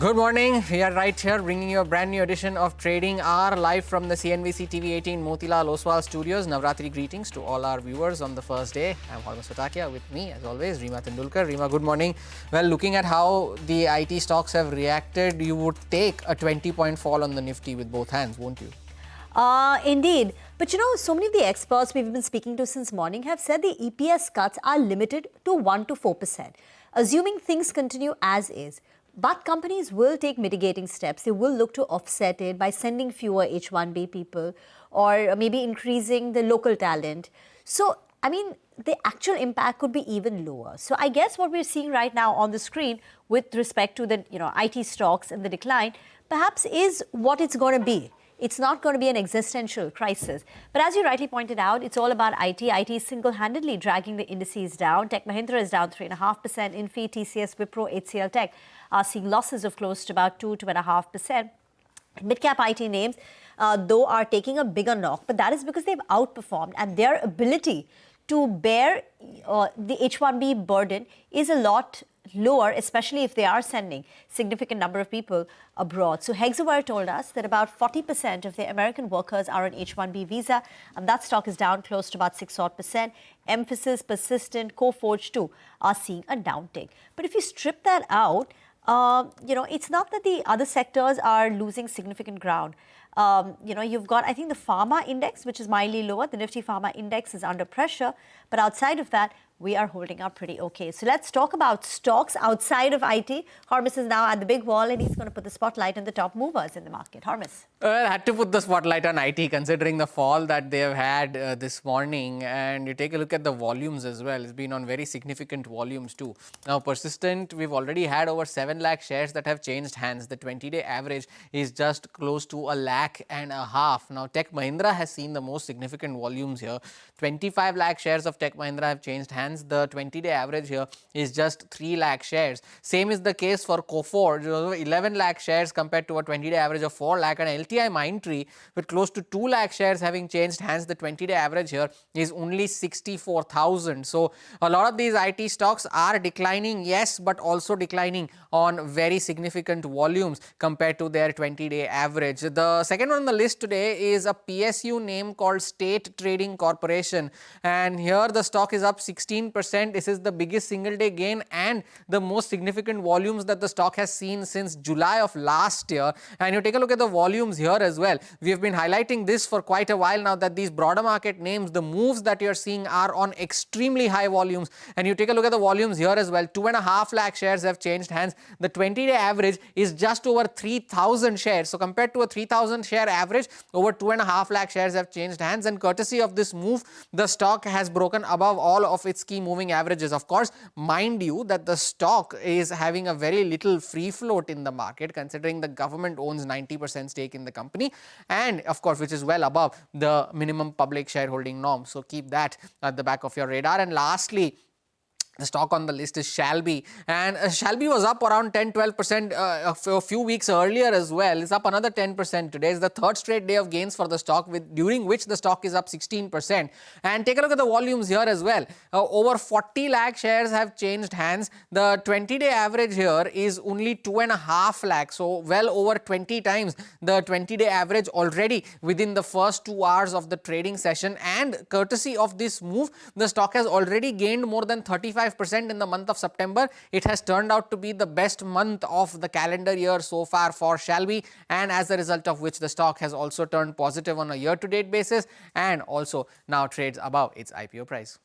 Good morning. We are right here bringing you a brand new edition of Trading Hour live from the CNBC-TV18 Motilal Oswal studios. Navratri greetings to all our viewers on the first day. I'm Harmas Fatakia. With me, as always, Reema Tendulkar. Reema, good morning. Well, looking at how the IT stocks have reacted, you would take a 20-point fall on the Nifty with both hands, won't you? Indeed. But you know, so many of the experts we've been speaking to since morning have said the EPS cuts are limited to 1 to 4%, assuming things continue as is. But companies will take mitigating steps. They will look to offset it by sending fewer H-1B people or maybe increasing the local talent. So, I mean, the actual impact could be even lower. So I guess what we're seeing right now on the screen with respect to the IT stocks and the decline perhaps is what it's going to be. It's not going to be an existential crisis. But as you rightly pointed out, it's all about IT. IT is single-handedly dragging the indices down. Tech Mahindra is down 3.5%. Infosys, TCS, Wipro, HCL Tech are seeing losses of close to about 2.5%. Mid-cap IT names, though, are taking a bigger knock. But that is because they've outperformed, and their ability to bear the H-1B burden is a lot lower, especially if they are sending significant number of people abroad. So Hexaware told us that about 40% of the American workers are on H-1B visa, and that stock is down close to about 6% Emphasis, Persistent, Coforge too are seeing a downtick. But if you strip that out, it's not that the other sectors are losing significant ground. You've got, I think, the pharma index, which is mildly lower. The Nifty pharma index is under pressure. But outside of that, we are holding up pretty okay. So let's talk about stocks outside of IT. Harmas is now at the big wall, and he's going to put the spotlight on the top movers in the market. Harmas. Well, I had to put the spotlight on IT considering the fall that they have had this morning. And you take a look at the volumes as well. It's been on very significant volumes too. Now, Persistent, we've already had over 7 lakh shares that have changed hands. The 20-day average is just close to 1.5 lakh. Now, Tech Mahindra has seen the most significant volumes here. 25 lakh shares of Tech Mahindra have changed hands. The 20-day average here is just 3 lakh shares. Same is the case for Coforge, 11 lakh shares compared to a 20-day average of 4 lakh. And LTI Mindtree, with close to 2 lakh shares having changed hands, the 20-day average here is only 64,000. So a lot of these IT stocks are declining, yes, but also declining on very significant volumes compared to their 20-day average. The second one on the list today is a PSU name called State Trading Corporation, and here the stock is up 16%. This is the biggest single day gain and the most significant volumes that the stock has seen since July of last year. And you take a look at the volumes here as well. We have been highlighting this for quite a while now, that these broader market names, the moves that you're seeing are on extremely high volumes. And you take a look at the volumes here as well. 2.5 lakh shares have changed hands. The 20-day average is just over 3,000 shares. So compared to a 3,000 share average, over 2.5 lakh shares have changed hands. And courtesy of this move, the stock has broken above all of its key moving averages. Of course, mind you that the stock is having a very little free float in the market, considering the government owns 90% stake in the company, and of course, which is well above the minimum public shareholding norm. So keep that at the back of your radar. And lastly, the stock on the list is Shalby, and Shalby was up around 10-12% a few weeks earlier as well. It's up another 10% today. It's the third straight day of gains for the stock, during which the stock is up 16%. And take a look at the volumes here as well. Over 40 lakh shares have changed hands. The 20-day average here is only 2.5 lakhs, so well over 20 times the 20-day average already within the first 2 hours of the trading session. And courtesy of this move, the stock has already gained more than 35% in the month of September. It has turned out to be the best month of the calendar year so far for Shalby, and as a result of which the stock has also turned positive on a year-to-date basis and also now trades above its IPO price.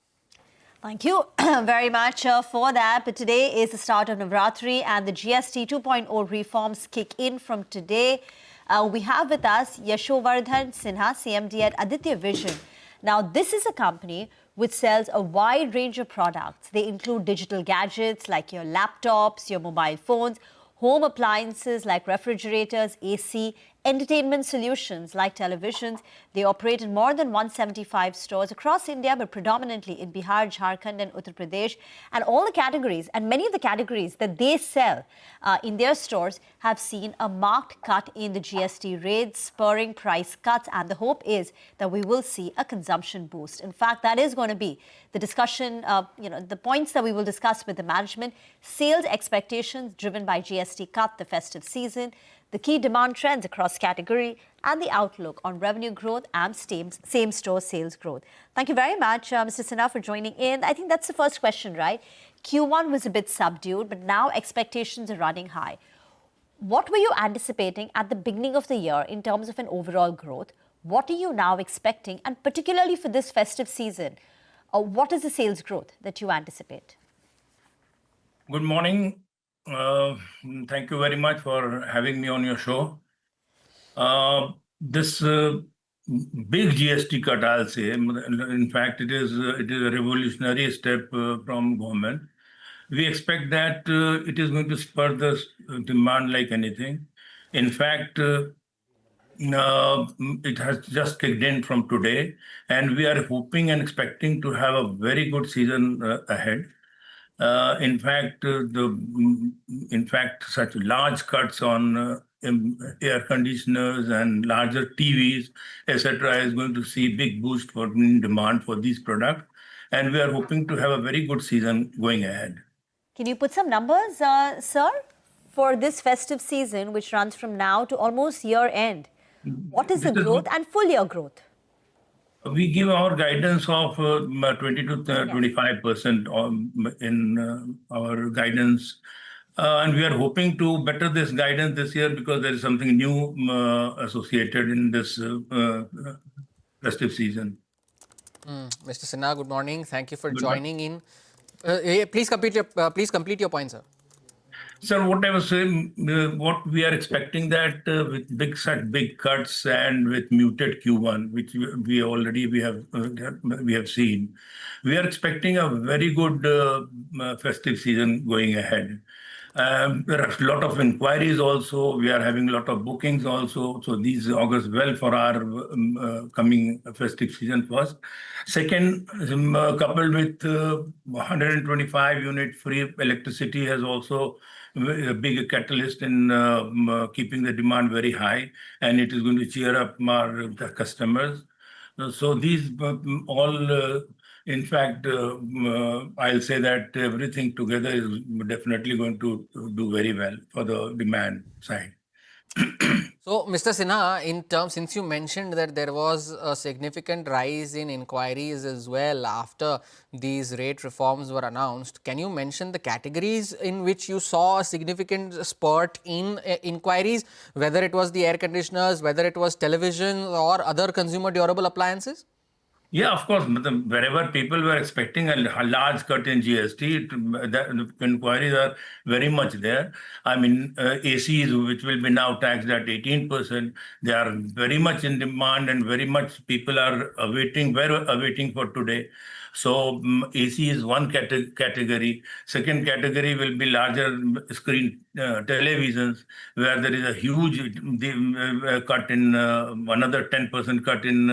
Thank you very much for that. But today is the start of Navratri, and the GST 2.0 reforms kick in from today. We have with us Yashovardhan Sinha, CMD at Aditya Vision. Now, this is a company which sells a wide range of products. They include digital gadgets like your laptops, your mobile phones, home appliances like refrigerators, AC, entertainment solutions like televisions. They operate in more than 175 stores across India, but predominantly in Bihar, Jharkhand and Uttar Pradesh. And all the categories, and many of the categories that they sell in their stores have seen a marked cut in the GST rates, spurring price cuts. And the hope is that we will see a consumption boost. In fact, that is going to be the discussion, the points that we will discuss with the management. Sales expectations driven by GST cut, the festive season, the key demand trends across category, and the outlook on revenue growth and same-store sales growth. Thank you very much, Mr. Sinha, for joining in. I think that's the first question, right? Q1 was a bit subdued, but now expectations are running high. What were you anticipating at the beginning of the year in terms of an overall growth? What are you now expecting? And particularly for this festive season, what is the sales growth that you anticipate? Good morning. Thank you very much for having me on your show. This big GST cut, I'll say, in fact, it is a revolutionary step from government. We expect that it is going to spur the demand like anything. In fact, it has just kicked in from today, and we are hoping and expecting to have a very good season ahead. In fact, such large cuts on air conditioners and larger TVs, etc., is going to see big boost for demand for these products, and we are hoping to have a very good season going ahead. Can you put some numbers, sir, for this festive season, which runs from now to almost year end? What is the growth and full year growth? We give our guidance of 20 to 25% in our guidance. And we are hoping to better this guidance this year because there is something new associated in this festive season. Mr. Sinha, good morning. Thank you for joining in. Please complete your point, sir. Sir, what I was saying, what we are expecting that with such big cuts and with muted Q1, which we have seen, we are expecting a very good festive season going ahead. There are a lot of inquiries also. We are having a lot of bookings also. So these augurs well for our coming festive season first. Second, coupled with 125 unit free electricity has also a big catalyst in keeping the demand very high, and it is going to cheer up our customers. So these all, in fact, I'll say that everything together is definitely going to do very well for the demand side. So, Mr. Sinha, since you mentioned that there was a significant rise in inquiries as well after these rate reforms were announced, can you mention the categories in which you saw a significant spurt in inquiries, whether it was the air conditioners, whether it was television or other consumer durable appliances? Yeah, of course. Wherever people were expecting a large cut in GST, the inquiries are very much there. I mean, ACs, which will be now taxed at 18%, they are very much in demand and very much people are awaiting for today. So AC is one category. Second category will be larger screen televisions, where there is a huge cut in another 10% cut in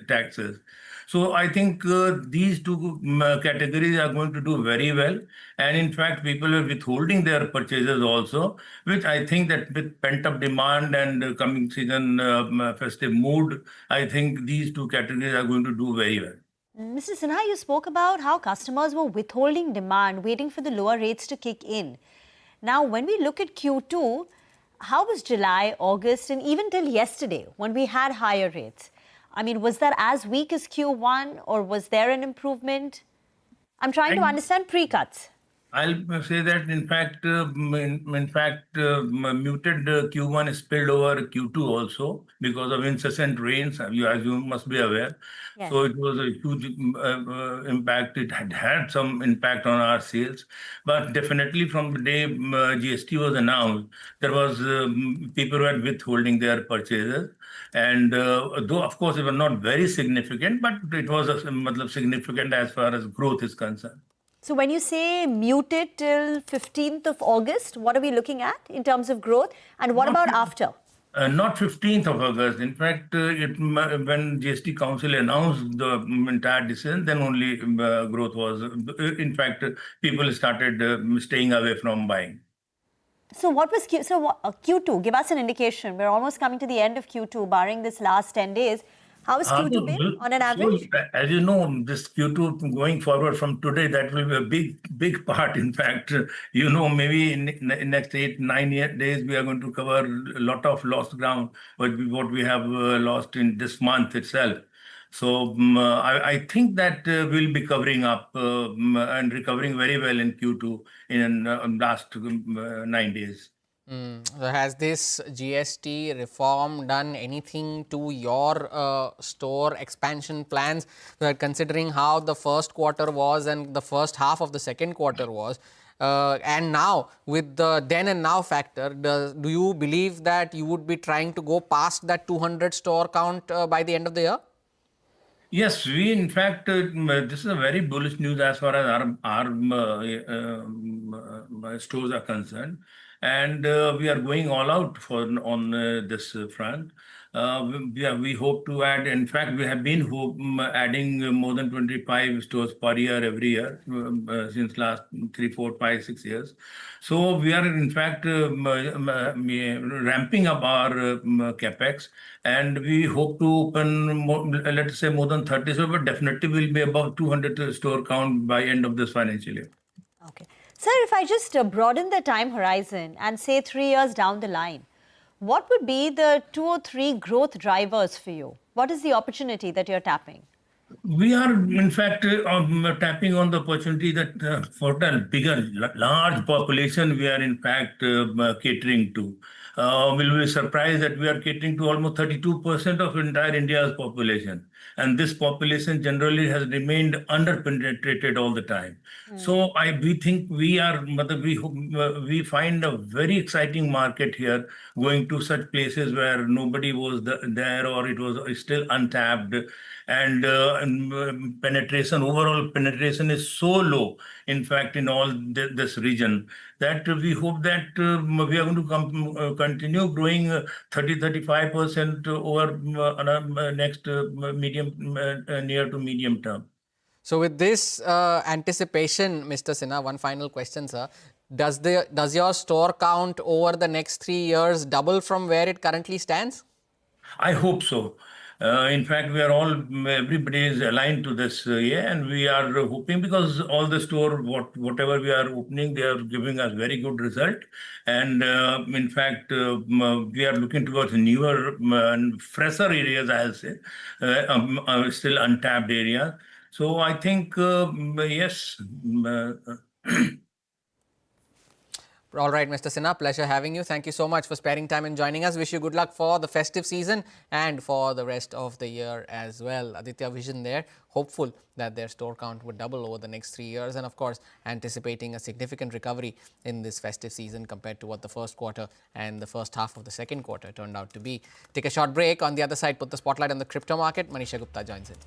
taxes. So I think these two categories are going to do very well. And in fact, people are withholding their purchases also, which I think that with pent-up demand and coming season festive mood, I think these two categories are going to do very well. Mr. Sinha, you spoke about how customers were withholding demand, waiting for the lower rates to kick in. Now, when we look at Q2, how was July, August, and even till yesterday when we had higher rates? I mean, was that as weak as Q1 or was there an improvement? I'm trying to understand pre-cuts. I'll say that in fact, muted Q1 spilled over Q2 also because of incessant rains, as you must be aware. Yes. So it was a huge impact. It had some impact on our sales, but definitely from the day GST was announced, there was people were withholding their purchases. And though, of course, it was not very significant, but it was significant as far as growth is concerned. So when you say muted till 15th of August, what are we looking at in terms of growth? And what about after? Not 15th of August. In fact, when GST Council announced the entire decision, then only growth was. In fact, people started staying away from buying. So what was Q2? Give us an indication. We're almost coming to the end of Q2, barring this last 10 days. How has Q2 been on an average? So, as you know, this Q2 going forward from today, that will be a big part. In fact, maybe in next 8, 9 days, we are going to cover a lot of lost ground, what we have lost in this month itself. So I think that we'll be covering up and recovering very well in Q2 in last 9 days. So has this GST reform done anything to your store expansion plans? Considering how the first quarter was and the first half of the second quarter was, and now with the then and now factor, do you believe that you would be trying to go past that 200 store count by the end of the year? Yes, we in fact, this is a very bullish news as far as our stores are concerned, and we are going all out on this front. We hope to add. In fact, we have been adding more than 25 stores per year every year since last 3, 4, 5, 6 years. So we are in fact ramping up our capex, and we hope to open let's say more than 30 stores, but definitely will be above 200 store count by end of this financial year. Okay. Sir, if I just broaden the time horizon and say 3 years down the line, what would be the 2 or 3 growth drivers for you? What is the opportunity that you're tapping? We are, in fact, tapping on the opportunity that for the large population, we are in fact catering to. We'll be surprised that we are catering to almost 32% of entire India's population. And this population generally has remained underpenetrated all the time. So we think we find a very exciting market here, going to such places where nobody was there or it was still untapped. And overall penetration is so low, in fact, in all this region, that we hope that we are going to continue growing 30-35% over next near to medium term. So with this anticipation, Mr. Sinha, one final question, sir. Does your store count over the next 3 years double from where it currently stands? I hope so. In fact, everybody is aligned to this, and we are hoping, because all the store, whatever we are opening, they are giving us very good result. And in fact, we are looking towards newer, fresher areas, I'll say, still untapped area. So I think, yes. All right, Mr. Sinha, pleasure having you. Thank you so much for sparing time and joining us. Wish you good luck for the festive season and for the rest of the year as well. Aditya Vision there, hopeful that their store count would double over the next 3 years, and of course anticipating a significant recovery in this festive season compared to what the first quarter and the first half of the second quarter turned out to be. Take a short break. On the other side, put the spotlight on the crypto market. Manisha Gupta joins in.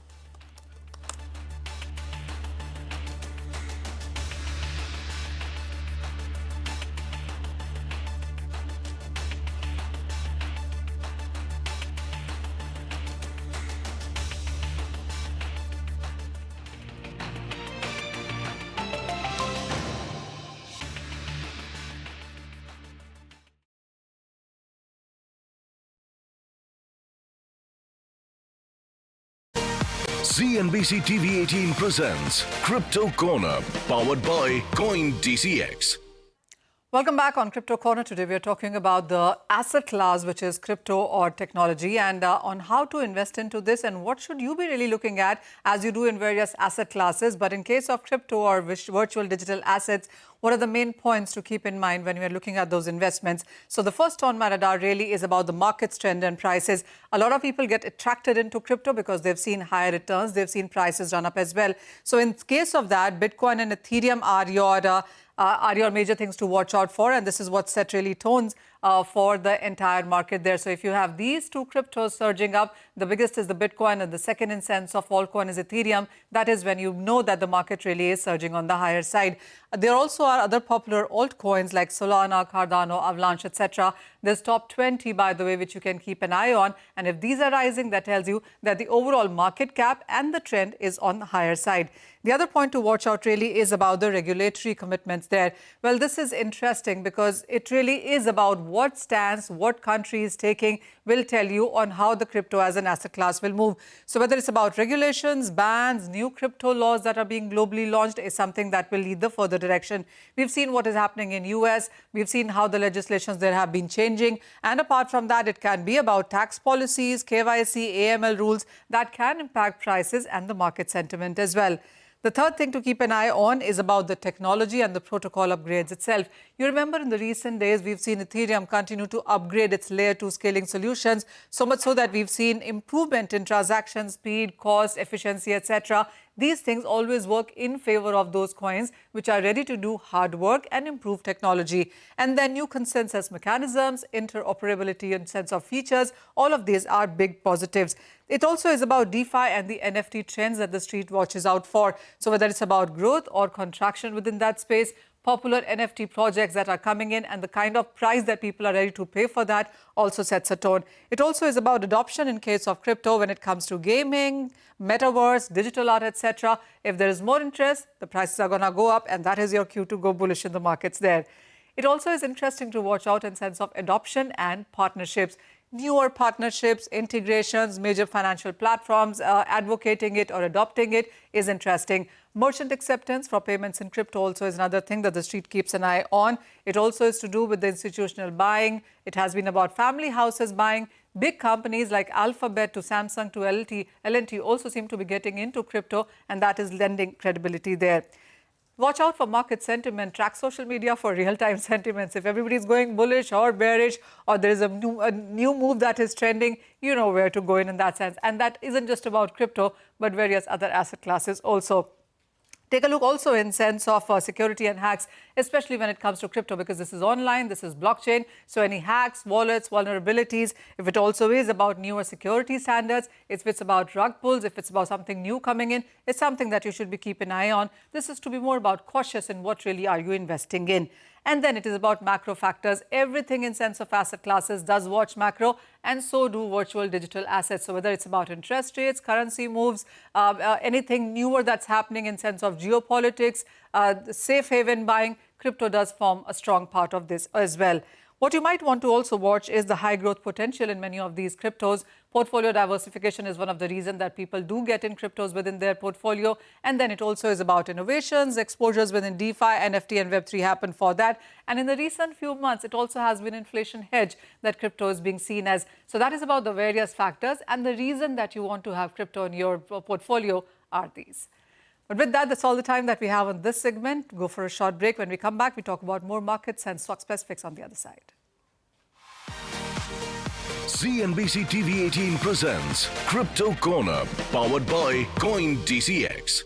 CNBC-TV18 presents Crypto Corner, powered by TCS. Welcome back on Crypto Corner. Today we are talking about the asset class, which is crypto or technology, and on how to invest into this and what should you be really looking at as you do in various asset classes. But in case of crypto or virtual digital assets, what are the main points to keep in mind when we are looking at those investments? So the first on my radar really is about the market's trend and prices. A lot of people get attracted into crypto because they've seen higher returns, they've seen prices run up as well. So in case of that, Bitcoin and Ethereum are your major things to watch out for, and this is what set really tones for the entire market there. So if you have these two cryptos surging up, the biggest is the Bitcoin and the second in sense of altcoin is Ethereum. That is when you know that the market really is surging on the higher side. There also are other popular altcoins like Solana, Cardano, Avalanche, etc. There's top 20, by the way, which you can keep an eye on. And if these are rising, that tells you that the overall market cap and the trend is on the higher side. The other point to watch out really is about the regulatory commitments there. Well, this is interesting because it really is about what stance, what country is taking will tell you on how the crypto as an asset class will move. So whether it's about regulations, bans, new crypto laws that are being globally launched is something that will lead the further direction. We've seen what is happening in US. We've seen how the legislations there have been changing. And apart from that, it can be about tax policies, KYC, AML rules that can impact prices and the market sentiment as well. The third thing to keep an eye on is about the technology and the protocol upgrades itself. You remember in the recent days, we've seen Ethereum continue to upgrade its layer 2 scaling solutions, so much so that we've seen improvement in transaction speed, cost, efficiency, etc. These things always work in favor of those coins which are ready to do hard work and improve technology. And then new consensus mechanisms, interoperability and sense of features, all of these are big positives. It also is about DeFi and the NFT trends that the street watches out for. So whether it's about growth or contraction within that space, popular NFT projects that are coming in and the kind of price that people are ready to pay for that also sets a tone. It also is about adoption in case of crypto when it comes to gaming, metaverse, digital art, etc. If there is more interest, the prices are going to go up, and that is your cue to go bullish in the markets there. It also is interesting to watch out in sense of adoption and partnerships. Newer partnerships, integrations, major financial platforms advocating it or adopting it is interesting. Merchant acceptance for payments in crypto also is another thing that the street keeps an eye on. It also is to do with the institutional buying. It has been about family houses buying. Big companies like Alphabet to Samsung to L&T also seem to be getting into crypto, and that is lending credibility there. Watch out for market sentiment. Track social media for real-time sentiments. If everybody is going bullish or bearish, or there is a new move that is trending, you know where to go in that sense. And that isn't just about crypto, but various other asset classes also. Take a look also in sense of security and hacks, especially when it comes to crypto, because this is online, this is blockchain. So any hacks, wallets, vulnerabilities, if it also is about newer security standards, if it's about rug pulls, if it's about something new coming in, it's something that you should be keeping an eye on. This is to be more about cautious in what really are you investing in. And then it is about macro factors. Everything in sense of asset classes does watch macro, and so do virtual digital assets. So whether it's about interest rates, currency moves, anything newer that's happening in sense of geopolitics, safe haven buying, crypto does form a strong part of this as well. What you might want to also watch is the high growth potential in many of these cryptos. Portfolio diversification is one of the reasons that people do get in cryptos within their portfolio. And then it also is about innovations, exposures within DeFi, NFT and Web3 happen for that. And in the recent few months, it also has been inflation hedge that crypto is being seen as. So that is about the various factors. And the reason that you want to have crypto in your portfolio are these. But with that, that's all the time that we have on this segment. Go for a short break. When we come back, we talk about more markets and stock specifics on the other side. CNBC-TV18 presents Crypto Corner, powered by TCS.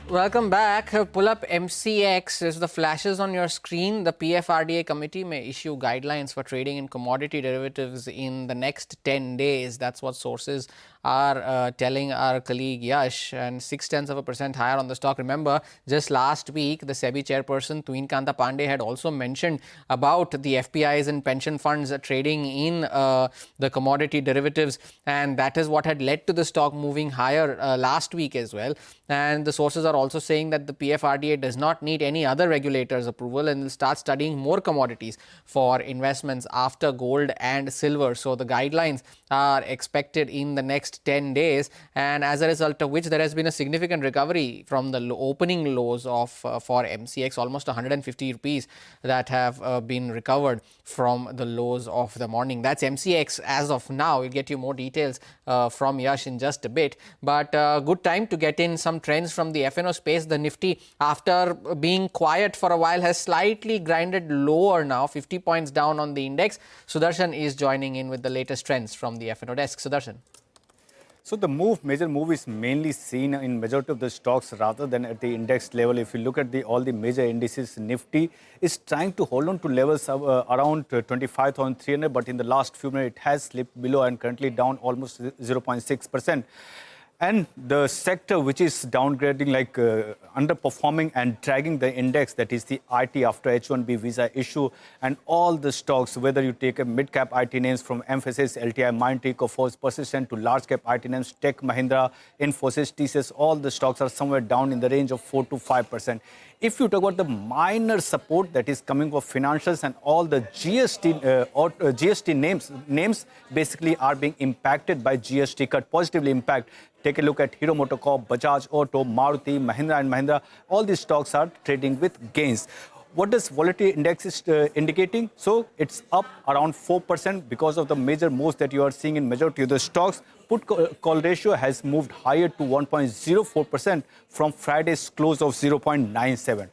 Welcome back. Pull up MCX. There's the flashes on your screen. The PFRDA committee may issue guidelines for trading in commodity derivatives in the next 10 days. That's what sources are telling our colleague Yash, and 0.6% higher on the stock. Remember, just last week, the SEBI chairperson Tuin Kanta Pandey had also mentioned about the FPIs and pension funds trading in the commodity derivatives, and that is what had led to the stock moving higher last week as well. And the sources are also saying that the PFRDA does not need any other regulator's approval and will start studying more commodities for investments after gold and silver. So the guidelines are expected in the next 10 days, and as a result of which there has been a significant recovery from the opening lows of for MCX, almost 150 rupees that have been recovered from the lows of the morning. That's MCX as of now. We'll get you more details from Yash in just a bit, but good time to get in some trends from the FNO space. The Nifty, after being quiet for a while, has slightly grinded lower now, 50 points down on the index. Sudarshan is joining in with the latest trends from the FNO desk. Sudarshan. So the major move is mainly seen in majority of the stocks rather than at the index level. If you look at all the major indices, Nifty is trying to hold on to levels of, around 25,300, but in the last few minutes it has slipped below and currently down almost 0.6%. And the sector which is downgrading, like underperforming and dragging the index, that is the IT after H-1B visa issue, and all the stocks, whether you take a mid-cap IT names from Infosys, LTI, Mindtree, Coforge, Persistent, to large-cap IT names, Tech, Mahindra, Infosys, TCS, all the stocks are somewhere down in the range of 4 to 5%. If you talk about the minor support that is coming for financials, and all the GST names basically are being impacted by GST cut, positively impact. Take a look at Hero MotoCorp, Bajaj Auto, Maruti, Mahindra and Mahindra. All these stocks are trading with gains. What does volatility index is indicating? So it's up around 4% because of the major moves that you are seeing in majority of the stocks. Put call ratio has moved higher to 1.04% from Friday's close of 0.97.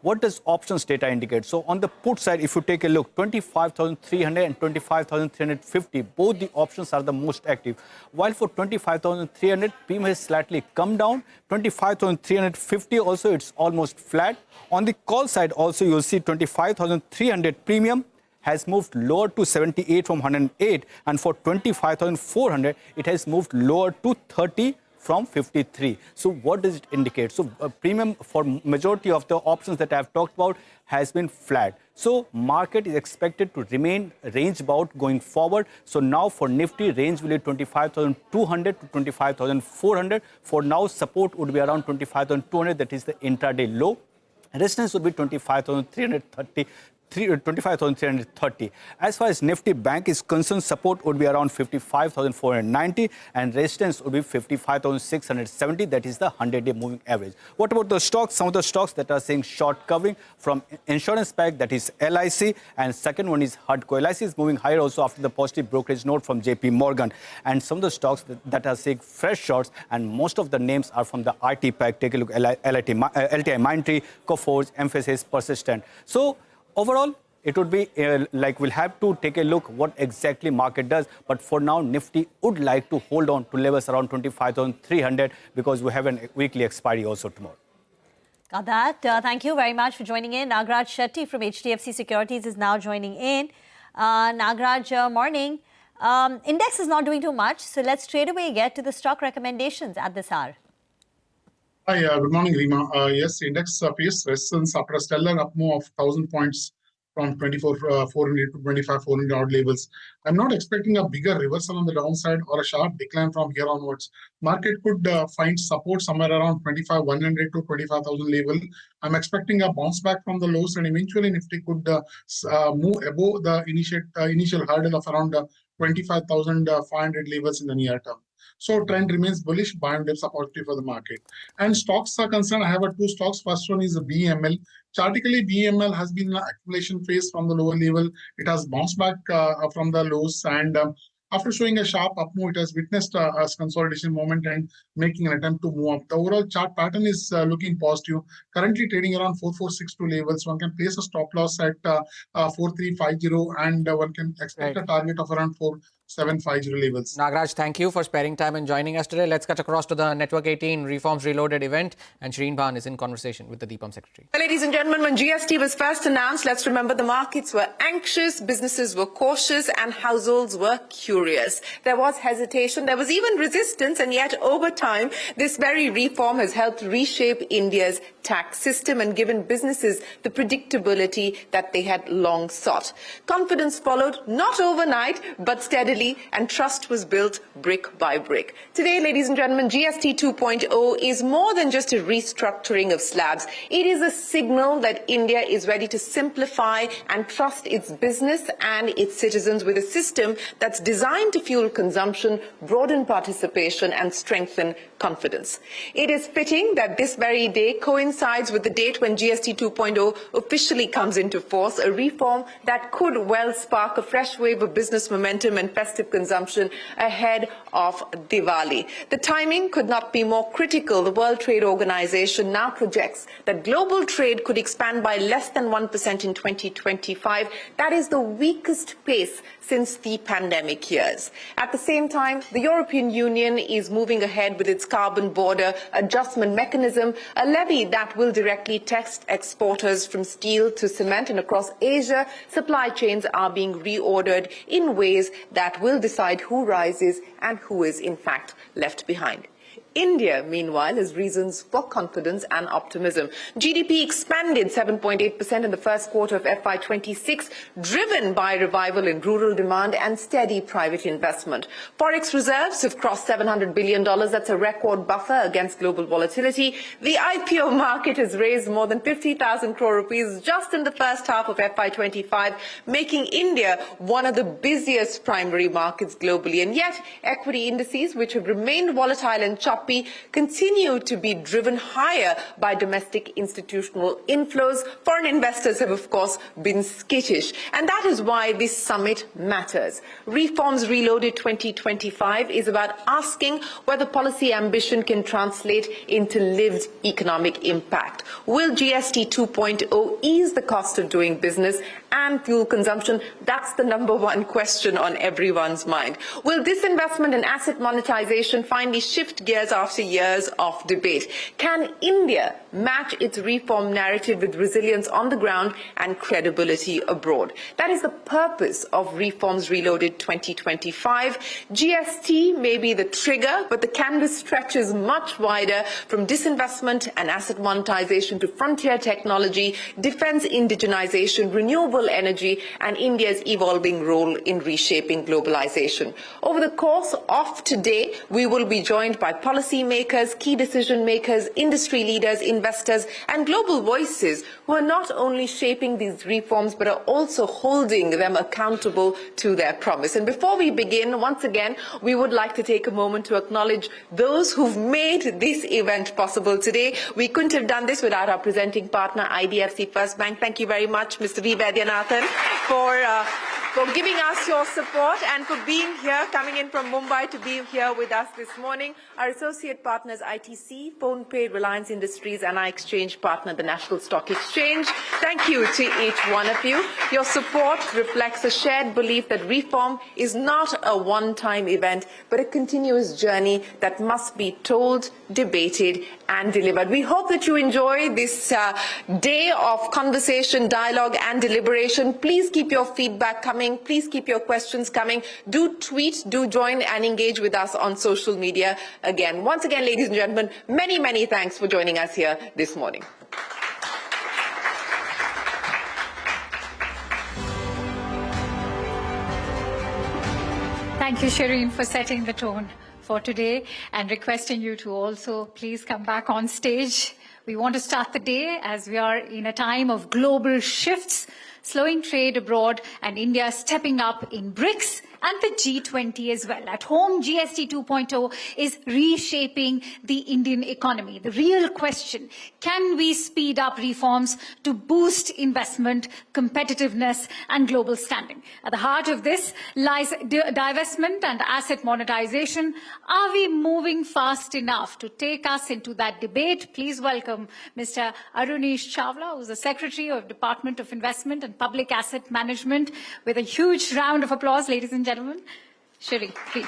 What does options data indicate? So on the put side, if you take a look, 25,300 and 25,350, both the options are the most active. While for 25,300, premium has slightly come down. 25,350 also, it's almost flat. On the call side also, you'll see 25,300 premium has moved lower to 78 from 108. And for 25,400, it has moved lower to 30 from 53. So what does it indicate? So premium for majority of the options that I've talked about has been flat. So market is expected to remain range bound going forward. So now for Nifty, range will be 25,200 to 25,400. For now, support would be around 25,200. That is the intraday low. Resistance would be 25,330. 25,330. As far as Nifty Bank is concerned, support would be around 55,490 and resistance would be 55,670. That is the 100-day moving average. What about the stocks? Some of the stocks that are seeing short covering from insurance pack, that is LIC, and second one is HUDCO. LIC is moving higher also after the positive brokerage note from JP Morgan. And some of the stocks that are seeing fresh shorts, and most of the names are from the IT pack. Take a look at LTI, Mindtree, Coforge, Infosys, Persistent. So overall, it would be like we'll have to take a look what exactly market does. But for now, Nifty would like to hold on to levels around 25,300 because we have a weekly expiry also tomorrow. Got that. Thank you very much for joining in. Nagraj Shetty from HDFC Securities is now joining in. Nagraj, morning. Index is not doing too much, so let's straight away get to the stock recommendations at this hour. Hi, good morning, Rima. Yes, index faced resistance after a stellar up move of 1,000 points from 24,400 to 25,400 odd levels. I'm not expecting a bigger reversal on the downside or a sharp decline from here onwards. Market could find support somewhere around 25,100 to 25,000 level. I'm expecting a bounce back from the lows, and eventually Nifty could move above the initial hurdle of around 25,500 levels in the near term. So trend remains bullish, buy and dip supportive for the market. And stocks are concerned, I have two stocks. First one is the BML. Chartically, BML has been in an accumulation phase from the lower level. It has bounced back from the lows, and after showing a sharp up move, it has witnessed a consolidation moment and making an attempt to move up. The overall chart pattern is looking positive. Currently trading around 4462 levels. One can place a stop loss at 4350, and one can expect a target of around 4750 levels. Nagraj, thank you for sparing time and joining us today. Let's cut across to the Network 18 Reforms Reloaded event, and Shireen Bhan is in conversation with the DIPAM secretary. Well, ladies and gentlemen, when GST was first announced, let's remember the markets were anxious, businesses were cautious, and households were curious. There was hesitation, there was even resistance, and yet over time, this very reform has helped reshape India's tax system and given businesses the predictability that they had long sought. Confidence followed, not overnight, but steadily, and trust was built brick by brick. Today, ladies and gentlemen, GST 2.0 is more than just a restructuring of slabs. It is a signal that India is ready to simplify and trust its business and its citizens with a system that's designed to fuel consumption, broaden participation, and strengthen confidence. It is fitting that this very day coincides with the date when GST 2.0 officially comes into force, a reform that could well spark a fresh wave of business momentum and festive consumption ahead of Diwali. The timing could not be more critical. The World Trade Organization now projects that global trade could expand by less than 1% in 2025. That is the weakest pace since the pandemic years. At the same time, the European Union is moving ahead with its carbon border adjustment mechanism, a levy that will directly tax exporters from steel to cement, and across Asia, supply chains are being reordered in ways that will decide who rises and who is in fact left behind. India, meanwhile, has reasons for confidence and optimism. GDP expanded 7.8% in the first quarter of FY26, driven by revival in rural demand and steady private investment. Forex reserves have crossed $700 billion. That's a record buffer against global volatility. The IPO market has raised more than 50,000 crore rupees just in the first half of FY25, making India one of the busiest primary markets globally. And yet, equity indices, which have remained volatile and choppy, continue to be driven higher by domestic institutional inflows. Foreign investors have, of course, been skittish. And that is why this summit matters. Reforms Reloaded 2025 is about asking whether policy ambition can translate into lived economic impact. Will GST 2.0 ease the cost of doing business and fuel consumption? That's the number one question on everyone's mind. Will disinvestment and asset monetization finally shift gears after years of debate? Can India match its reform narrative with resilience on the ground and credibility abroad? That is the purpose of Reforms Reloaded 2025. GST may be the trigger, but the canvas stretches much wider, from disinvestment and asset monetization to frontier technology, defense indigenization, renewable energy, and India's evolving role in reshaping globalization. Over the course of today, we will be joined by policymakers, key decision makers, industry leaders, investors, and global voices who are not only shaping these reforms but are also holding them accountable to their promise. And before we begin, once again, we would like to take a moment to acknowledge those who've made this event possible today. We couldn't have done this without our presenting partner, IDFC First Bank. Thank you very much, Mr. V. Vaidyanathan, for giving us your support and for being here, coming in from Mumbai to be here with us this morning. Our associate partners, ITC, PhonePe, Reliance Industries, and our exchange partner, the National Stock Exchange. Thank you to each one of you. Your support reflects a shared belief that reform is not a one-time event, but a continuous journey that must be told, debated, and delivered. We hope that you enjoy this day of conversation, dialogue, and deliberation. Please keep your feedback coming. Please keep your questions coming. Do tweet, do join and engage with us on social media. Again, once again, ladies and gentlemen, many, many thanks for joining us here this morning. Thank you, Shireen, for setting the tone for today and requesting you to also please come back on stage. We want to start the day as we are in a time of global shifts, slowing trade abroad, and India stepping up in BRICS and the G20 as well. At home, GST 2.0 is reshaping the Indian economy. The real question, can we speed up reforms to boost investment, competitiveness, and global standing? At the heart of this lies divestment and asset monetization. Are we moving fast enough to take us into that debate? Please welcome Mr. Arunish Chawla, who's the Secretary of Department of Investment and Public Asset Management, with a huge round of applause, ladies and gentlemen. Shri, please.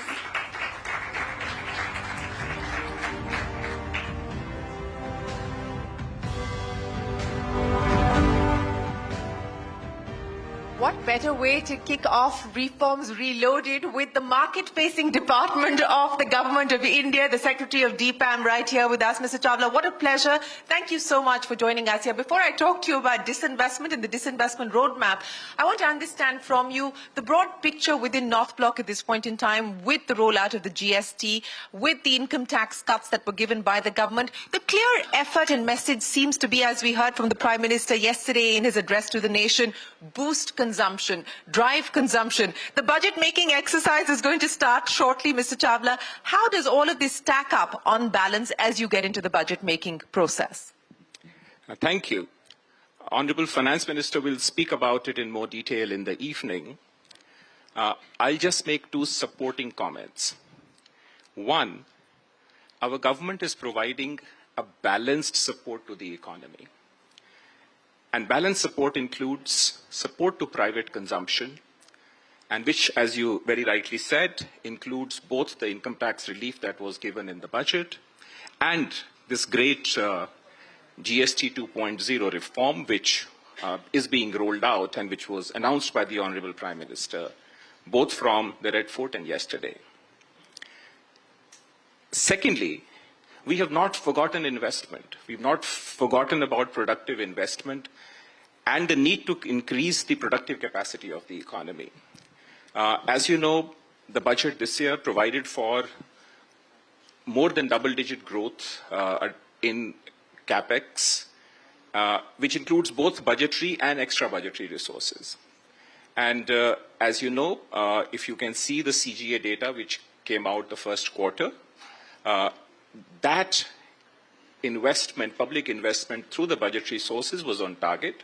What better way to kick off Reforms Reloaded with the market-facing department of the Government of India, the Secretary of DPAM right here with us. Mr. Chawla, what a pleasure. Thank you so much for joining us here. Before I talk to you about disinvestment and the disinvestment roadmap, I want to understand from you the broad picture within North Block at this point in time, with the rollout of the GST, with the income tax cuts that were given by the government. The clear effort and message seems to be, as we heard from the Prime Minister yesterday in his address to the nation, boost consumption, drive consumption. The budget-making exercise is going to start shortly, Mr. Chawla. How does all of this stack up on balance as you get into the budget-making process? Thank you. Honorable Finance Minister will speak about it in more detail in the evening. I'll just make two supporting comments. One, our government is providing a balanced support to the economy. And balanced support includes support to private consumption, and which, as you very rightly said, includes both the income tax relief that was given in the budget and this great GST 2.0 reform, which is being rolled out and which was announced by the Honorable Prime Minister, both from the Red Fort and yesterday. Secondly, we have not forgotten investment. We've not forgotten about productive investment and the need to increase the productive capacity of the economy. As you know, the budget this year provided for more than double-digit growth in capex, which includes both budgetary and extra-budgetary resources. And as you know, if you can see the CGA data which came out the first quarter, that investment, public investment through the budgetary sources was on target.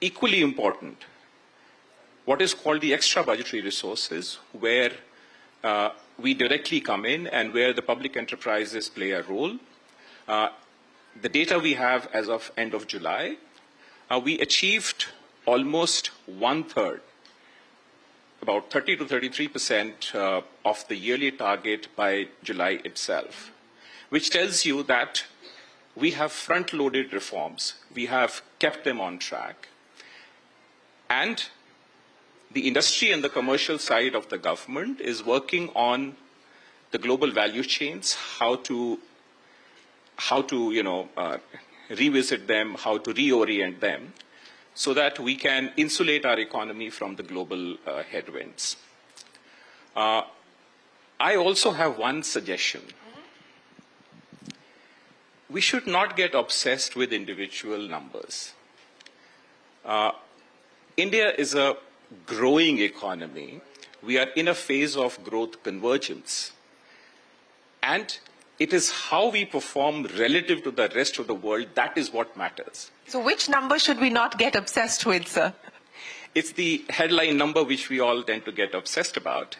Equally important, what is called the extra budgetary resources, where we directly come in and where the public enterprises play a role. The data we have as of end of July, we achieved almost one-third, about 30 to 33% of the yearly target by July itself, which tells you that we have front-loaded reforms. We have kept them on track. And the industry and the commercial side of the government is working on the global value chains, how to revisit them, how to reorient them, so that we can insulate our economy from the global headwinds. I also have one suggestion. We should not get obsessed with individual numbers. India is a growing economy. We are in a phase of growth convergence. And it is how we perform relative to the rest of the world that is what matters. So which number should we not get obsessed with, sir? It's the headline number which we all tend to get obsessed about.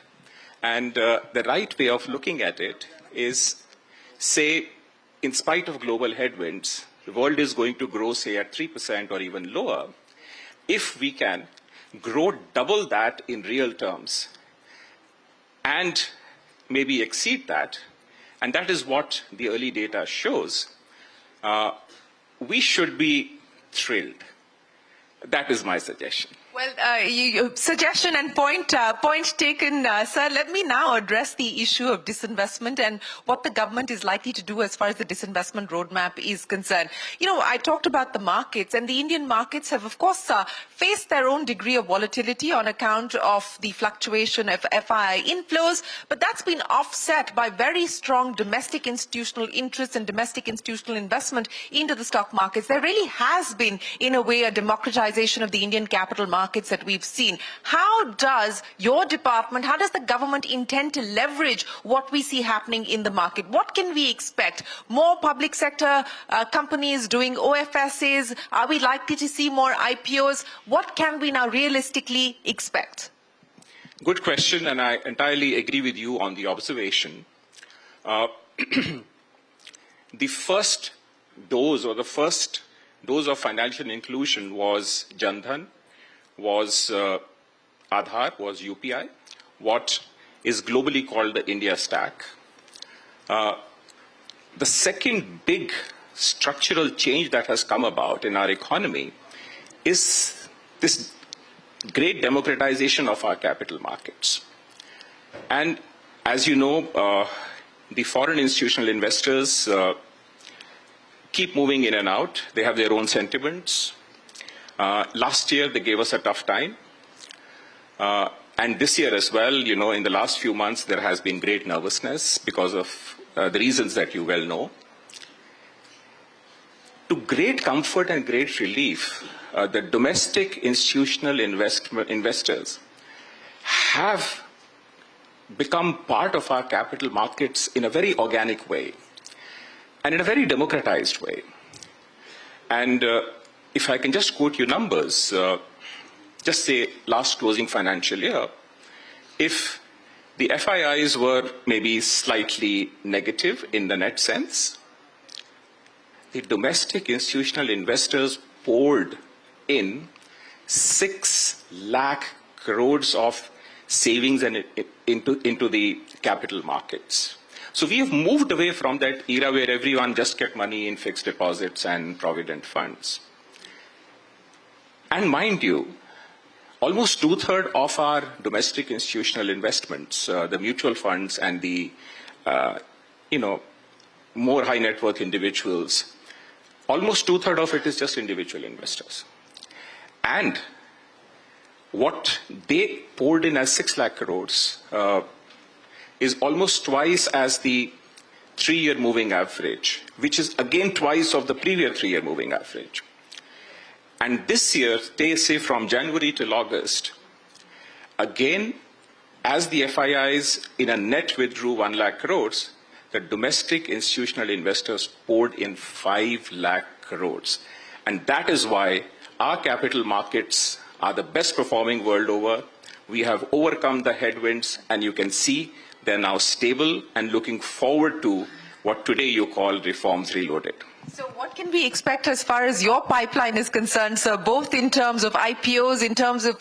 And the right way of looking at it is, say, in spite of global headwinds, the world is going to grow, say, at 3% or even lower. If we can grow double that in real terms and maybe exceed that, and that is what the early data shows, we should be thrilled. That is my suggestion. Well, suggestion and point taken, sir. Let me now address the issue of disinvestment and what the government is likely to do as far as the disinvestment roadmap is concerned. You know, I talked about the markets, and the Indian markets have, of course, faced their own degree of volatility on account of the fluctuation of FII inflows, but that's been offset by very strong domestic institutional interest and domestic institutional investment into the stock markets. There really has been, in a way, a democratization of the Indian capital markets that we've seen. How does your department, how does the government intend to leverage what we see happening in the market? What can we expect? More public sector companies doing OFSs? Are we likely to see more IPOs? What can we now realistically expect? Good question, and I entirely agree with you on the observation. The first dose or the first dose of financial inclusion was Jan Dhan, was Aadhaar, was UPI, what is globally called the India Stack. The second big structural change that has come about in our economy is this great democratization of our capital markets. And as you know, the foreign institutional investors keep moving in and out. They have their own sentiments. Last year, they gave us a tough time. And this year as well, you know, in the last few months, there has been great nervousness because of the reasons that you well know. To great comfort and great relief, the domestic institutional investors have become part of our capital markets in a very organic way and in a very democratized way. And if I can just quote you numbers, just say last closing financial year, if the FIIs were maybe slightly negative in the net sense, the domestic institutional investors poured in 6 lakh crores of savings and into the capital markets. So we have moved away from that era where everyone just kept money in fixed deposits and provident funds. And mind you, almost 2/3 of our domestic institutional investments, the mutual funds and the, more high net worth individuals, almost 2/3 of it is just individual investors. And what they poured in as 6 lakh crores is almost twice as the 3-year moving average, which is again twice of the previous 3-year moving average. And this year, they say from January till August, again, as the FIIs in a net withdrew 1 lakh crores, the domestic institutional investors poured in 5 lakh crores. And that is why our capital markets are the best performing world over. We have overcome the headwinds, and you can see they're now stable and looking forward to what today you call reforms reloaded. So what can we expect as far as your pipeline is concerned, sir, both in terms of IPOs, in terms of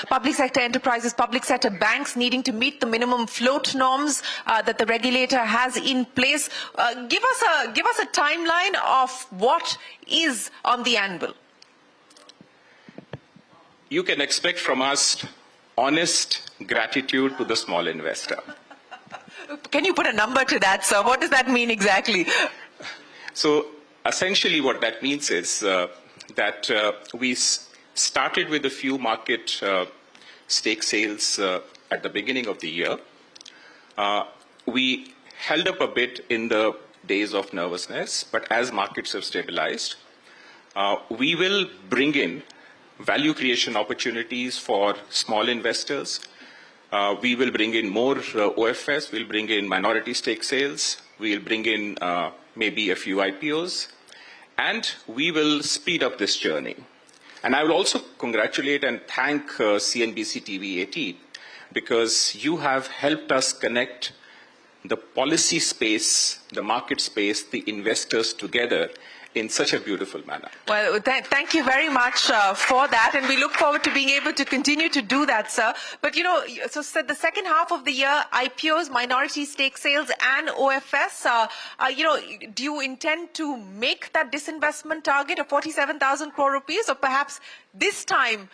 public sector enterprises, public sector banks needing to meet the minimum float norms that the regulator has in place? Give us a timeline of what is on the anvil. You can expect from us honest gratitude to the small investor. Can you put a number to that, sir? What does that mean exactly? So essentially what that means is that we started with a few market stake sales at the beginning of the year. We held up a bit in the days of nervousness, but as markets have stabilized, we will bring in value creation opportunities for small investors. We will bring in more OFS, we'll bring in minority stake sales, we'll bring in maybe a few IPOs, and we will speed up this journey. And I will also congratulate and thank CNBC-TV18 because you have helped us connect the policy space, the market space, the investors together in such a beautiful manner. Well, thank you very much for that, and we look forward to being able to continue to do that, sir. But, so the second half of the year, IPOs, minority stake sales, and OFS, do you intend to make that disinvestment target of 47,000 crore rupees, or perhaps this time,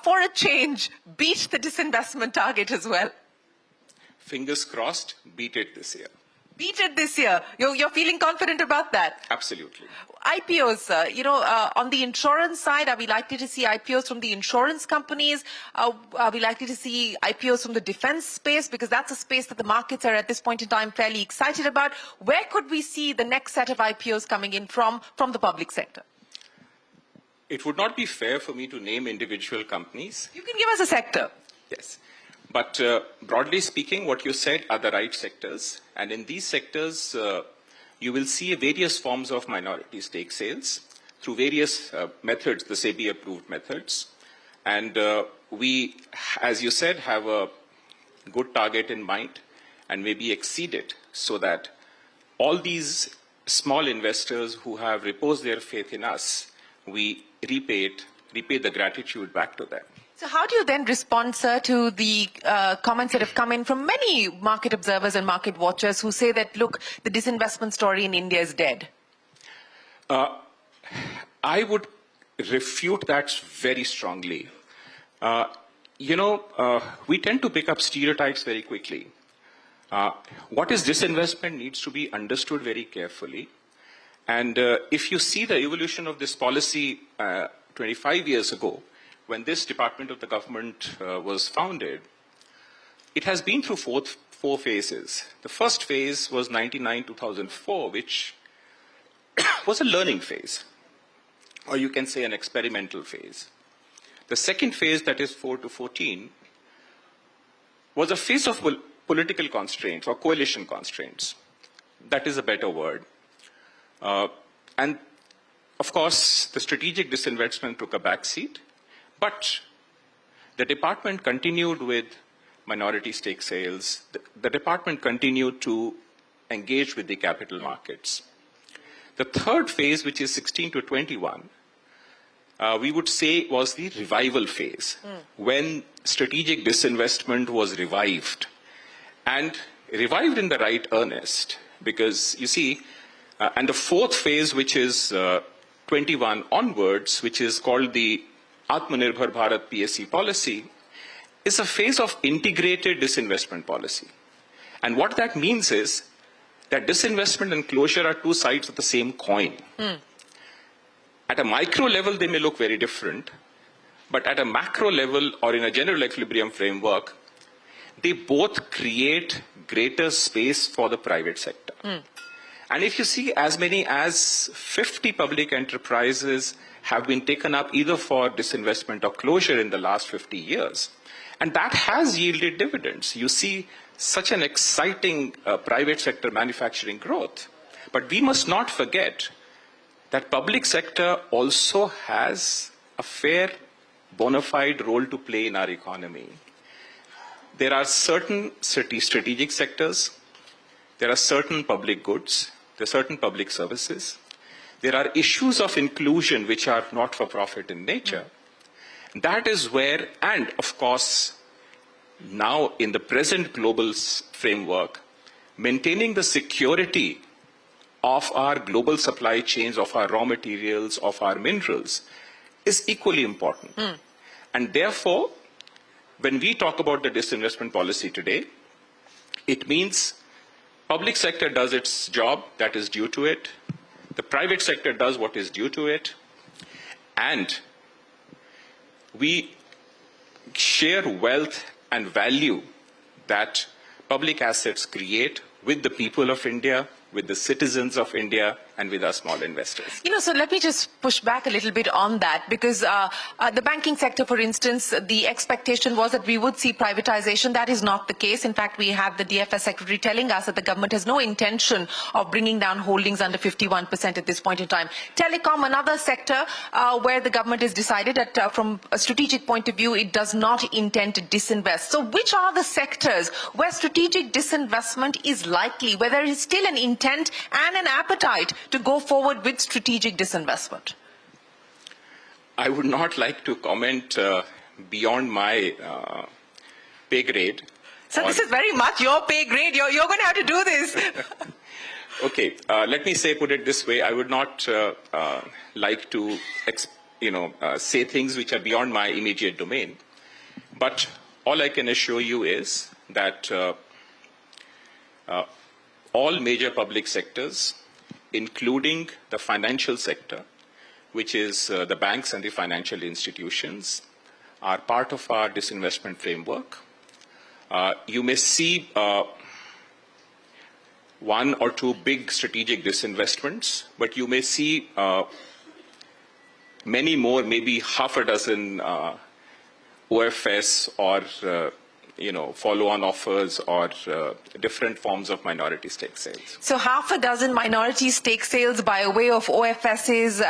for a change, beat the disinvestment target as well? Fingers crossed, beat it this year. Beat it this year. You're feeling confident about that? Absolutely. IPOs, on the insurance side, are we likely to see IPOs from the insurance companies? Are we likely to see IPOs from the defense space? Because that's a space that the markets are at this point in time fairly excited about. Where could we see the next set of IPOs coming in from the public sector? It would not be fair for me to name individual companies. You can give us a sector. Yes. But broadly speaking, what you said are the right sectors. And in these sectors, you will see various forms of minority stake sales through various methods, the SEBI-approved methods. And we, as you said, have a good target in mind and maybe exceed it so that all these small investors who have reposed their faith in us, we repay the gratitude back to them. So how do you then respond, sir, to the comments that have come in from many market observers and market watchers who say that, look, the disinvestment story in India is dead? I would refute that very strongly. We tend to pick up stereotypes very quickly. What is disinvestment needs to be understood very carefully. And if you see the evolution of this policy 25 years ago, when this department of the government was founded, it has been through four phases. The first phase was 1999-2004, which was a learning phase, or you can say an experimental phase. The second phase, that is 4 to 14, was a phase of political constraints or coalition constraints. That is a better word. And of course, the strategic disinvestment took a backseat. But the department continued with minority stake sales. The department continued to engage with the capital markets. The third phase, which is 16 to 21, we would say was the revival phase, when strategic disinvestment was revived. And revived in the right earnest, because you see, and the fourth phase, which is 21 onwards, which is called the Atmanirbhar Bharat PSC policy, is a phase of integrated disinvestment policy. And what that means is that disinvestment and closure are two sides of the same coin. At a micro level, they may look very different, but at a macro level or in a general equilibrium framework, they both create greater space for the private sector. And if you see, as many as 50 public enterprises have been taken up either for disinvestment or closure in the last 50 years. And that has yielded dividends. You see such an exciting private sector manufacturing growth. But we must not forget that public sector also has a fair, bona fide role to play in our economy. There are certain strategic sectors, there are certain public goods, there are certain public services, there are issues of inclusion which are not for profit in nature. That is where, and of course, now in the present global framework, maintaining the security of our global supply chains, of our raw materials, of our minerals, is equally important. And therefore, when we talk about the disinvestment policy today, it means public sector does its job that is due to it, the private sector does what is due to it, and we share wealth and value that public assets create with the people of India, with the citizens of India, and with our small investors. So let me just push back a little bit on that, because the banking sector, for instance, the expectation was that we would see privatization. That is not the case. In fact, we had the DFS secretary telling us that the government has no intention of bringing down holdings under 51% at this point in time. Telecom, another sector where the government has decided that from a strategic point of view, it does not intend to disinvest. So which are the sectors where strategic disinvestment is likely, where there is still an intent and an appetite to go forward with strategic disinvestment? I would not like to comment beyond my pay grade. So this is very much your pay grade. You're going to have to do this. Okay, let me put it this way. I would not like to, say things which are beyond my immediate domain. But all I can assure you is that all major public sectors, including the financial sector, which is the banks and the financial institutions, are part of our disinvestment framework. You may see one or two big strategic disinvestments, but you may see many more, maybe half a dozen OFS or follow-on offers or different forms of minority stake sales. So half a dozen minority stake sales by way of OFSs,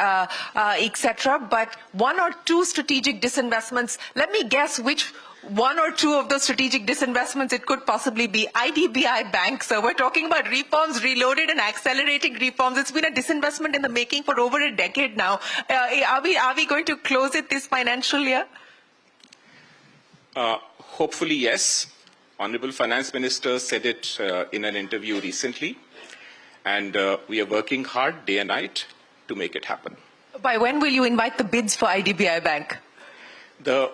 etc., but one or two strategic disinvestments. Let me guess which one or two of those strategic disinvestments it could possibly be. IDBI Bank, so we're talking about reforms, reloaded and accelerating reforms. It's been a disinvestment in the making for over a decade now. Are we going to close it this financial year? Hopefully, yes. Honorable Finance Minister said it in an interview recently, and we are working hard day and night to make it happen. By when will you invite the bids for IDBI Bank? The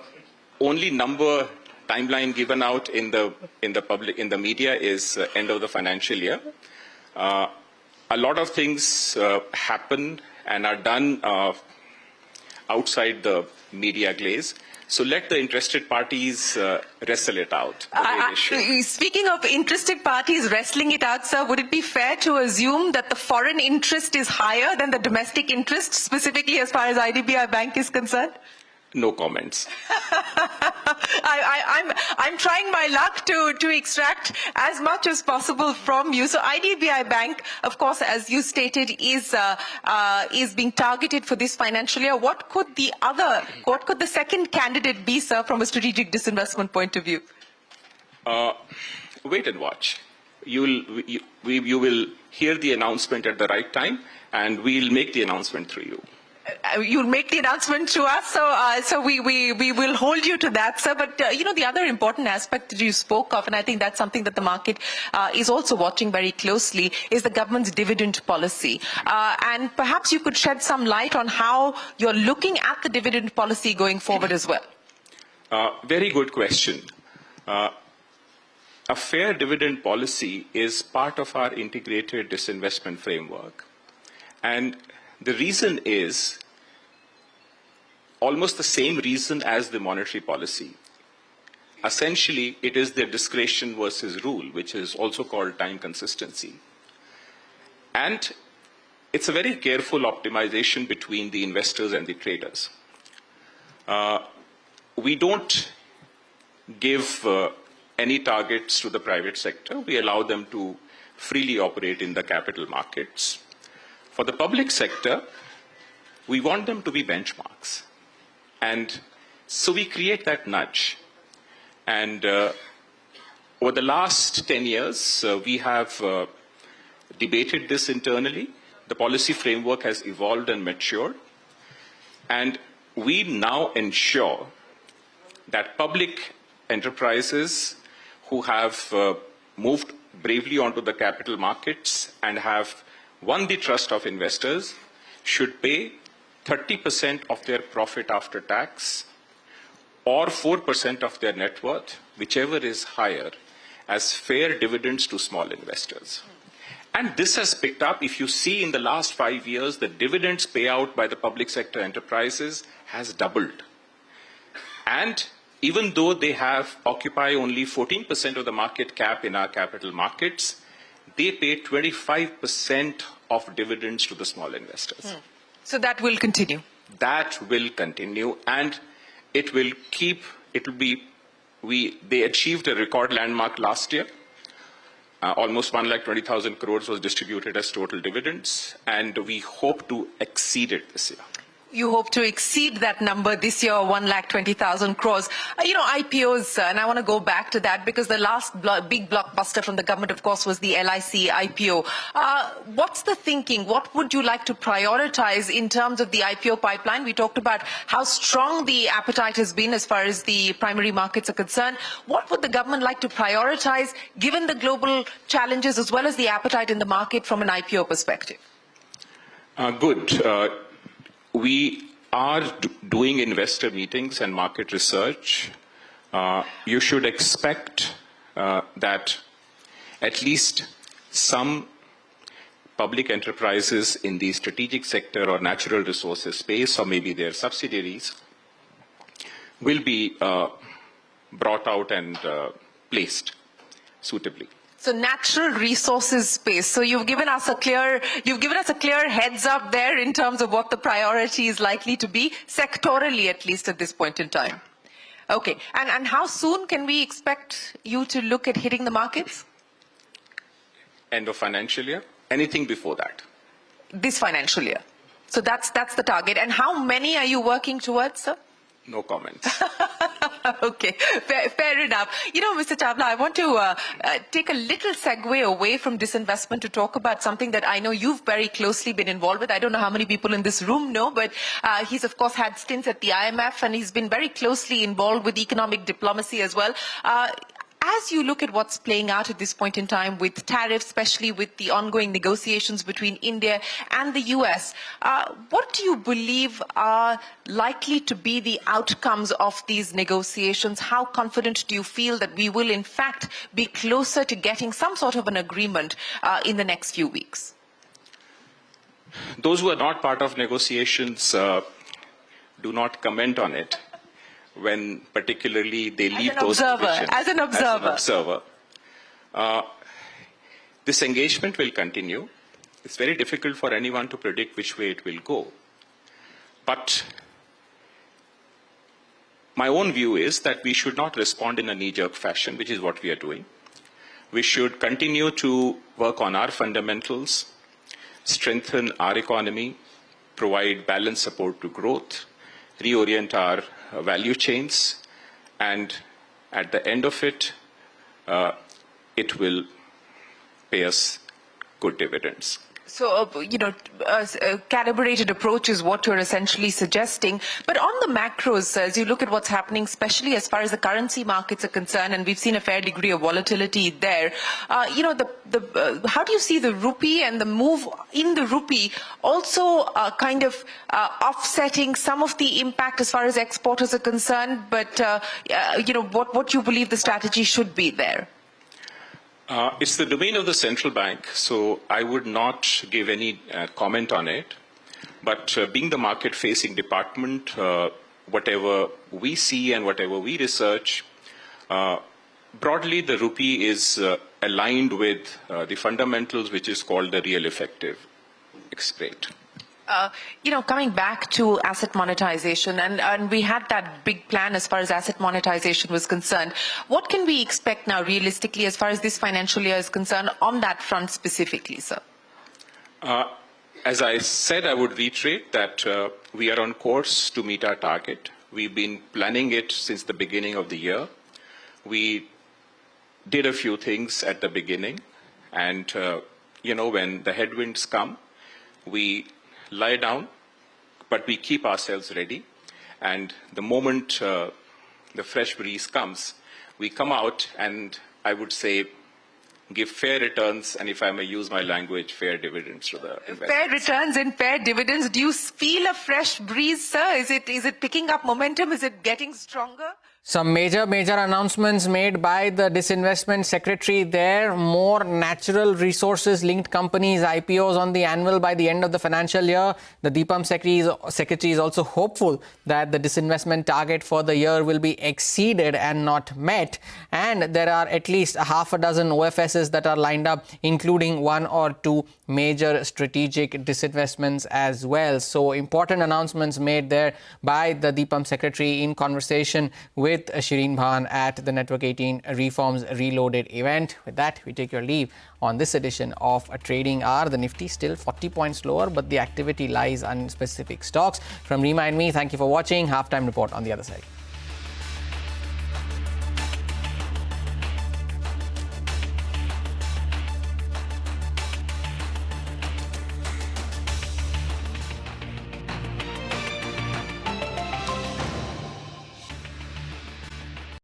only timeline given out in the media is end of the financial year. A lot of things happen and are done outside the media glaze. So let the interested parties wrestle it out. Speaking of interested parties wrestling it out, sir, would it be fair to assume that the foreign interest is higher than the domestic interest, specifically as far as IDBI Bank is concerned? No comments. I'm trying my luck to extract as much as possible from you. So IDBI Bank, of course, as you stated, is being targeted for this financial year. What could the second candidate be, sir, from a strategic disinvestment point of view? Wait and watch. You will hear the announcement at the right time, and we'll make the announcement through you. You'll make the announcement to us, so we will hold you to that, sir. But the other important aspect that you spoke of, and I think that's something that the market is also watching very closely, is the government's dividend policy. And perhaps you could shed some light on how you're looking at the dividend policy going forward as well. Very good question. A fair dividend policy is part of our integrated disinvestment framework. And the reason is almost the same reason as the monetary policy. Essentially, it is the discretion versus rule, which is also called time consistency. And it's a very careful optimization between the investors and the traders. We don't give any targets to the private sector. We allow them to freely operate in the capital markets. For the public sector, we want them to be benchmarks. And so we create that nudge. And over the last 10 years, we have debated this internally. The policy framework has evolved and matured. And we now ensure that public enterprises who have moved bravely onto the capital markets and have won the trust of investors should pay 30% of their profit after tax or 4% of their net worth, whichever is higher, as fair dividends to small investors. And this has picked up. If you see in the last 5 years, the dividends payout by the public sector enterprises has doubled. And even though they occupy only 14% of the market cap in our capital markets, they pay 25% of dividends to the small investors. So that will continue? That will continue, and it will they achieved a record landmark last year. Almost 1,20,000 crores was distributed as total dividends, and we hope to exceed it this year. You hope to exceed that number this year, 1,20,000 crores. IPOs, and I want to go back to that because the last big blockbuster from the government, of course, was the LIC IPO. What's the thinking? What would you like to prioritize in terms of the IPO pipeline? We talked about how strong the appetite has been as far as the primary markets are concerned. What would the government like to prioritize given the global challenges as well as the appetite in the market from an IPO perspective? Good. We are doing investor meetings and market research. You should expect that at least some public enterprises in the strategic sector or natural resources space, or maybe their subsidiaries, will be brought out and placed suitably. So natural resources space. So you've given us a clear heads up there in terms of what the priority is likely to be, sectorally at least at this point in time. Okay. And how soon can we expect you to look at hitting the markets? End of financial year. Anything before that? This financial year. So that's the target. And how many are you working towards, sir? No comments. Okay, fair enough. Mr. Chawla, I want to take a little segue away from disinvestment to talk about something that I know you've very closely been involved with. I don't know how many people in this room know, but he's, of course, had stints at the IMF, and he's been very closely involved with economic diplomacy as well. As you look at what's playing out at this point in time with tariffs, especially with the ongoing negotiations between India and the US, what do you believe are likely to be the outcomes of these negotiations? How confident do you feel that we will, in fact, be closer to getting some sort of an agreement in the next few weeks? Those who are not part of negotiations do not comment on it, when particularly they leave those positions. As an observer. This engagement will continue. It's very difficult for anyone to predict which way it will go. But my own view is that we should not respond in a knee-jerk fashion, which is what we are doing. We should continue to work on our fundamentals, strengthen our economy, provide balanced support to growth, reorient our value chains, and at the end of it, it will pay us good dividends. So, a calibrated approach is what you're essentially suggesting. But on the macros, as you look at what's happening, especially as far as the currency markets are concerned, and we've seen a fair degree of volatility there, how do you see the rupee and the move in the rupee also offsetting some of the impact as far as exporters are concerned? But, what you believe the strategy should be there? It's the domain of the central bank, so I would not give any comment on it. But being the market-facing department, whatever we see and whatever we research, broadly the rupee is aligned with the fundamentals, which is called the real effective rate. Coming back to asset monetization, and we had that big plan as far as asset monetization was concerned. What can we expect now realistically as far as this financial year is concerned on that front specifically, sir? As I said, I would reiterate that we are on course to meet our target. We've been planning it since the beginning of the year. We did a few things at the beginning, and when the headwinds come, we lie down, but we keep ourselves ready. And the moment the fresh breeze comes, we come out and I would say give fair returns, and if I may use my language, fair dividends to the investors. Fair returns and fair dividends. Do you feel a fresh breeze, sir? Is it picking up momentum? Is it getting stronger? Some major announcements made by the disinvestment secretary there. More natural resources linked companies IPOs on the anvil by the end of the financial year. The DIPAM secretary is also hopeful that the disinvestment target for the year will be exceeded and not met. And there are at least half a dozen OFSs that are lined up, including one or two major strategic disinvestments as well. So important announcements made there by the DIPAM secretary in conversation with Shireen Bhan at the Network 18 Reforms Reloaded event. With that, we take your leave on this edition of a Trading Hour. The Nifty still 40 points lower, but the activity lies on specific stocks. From Rima and me, thank you for watching. Halftime report on the other side.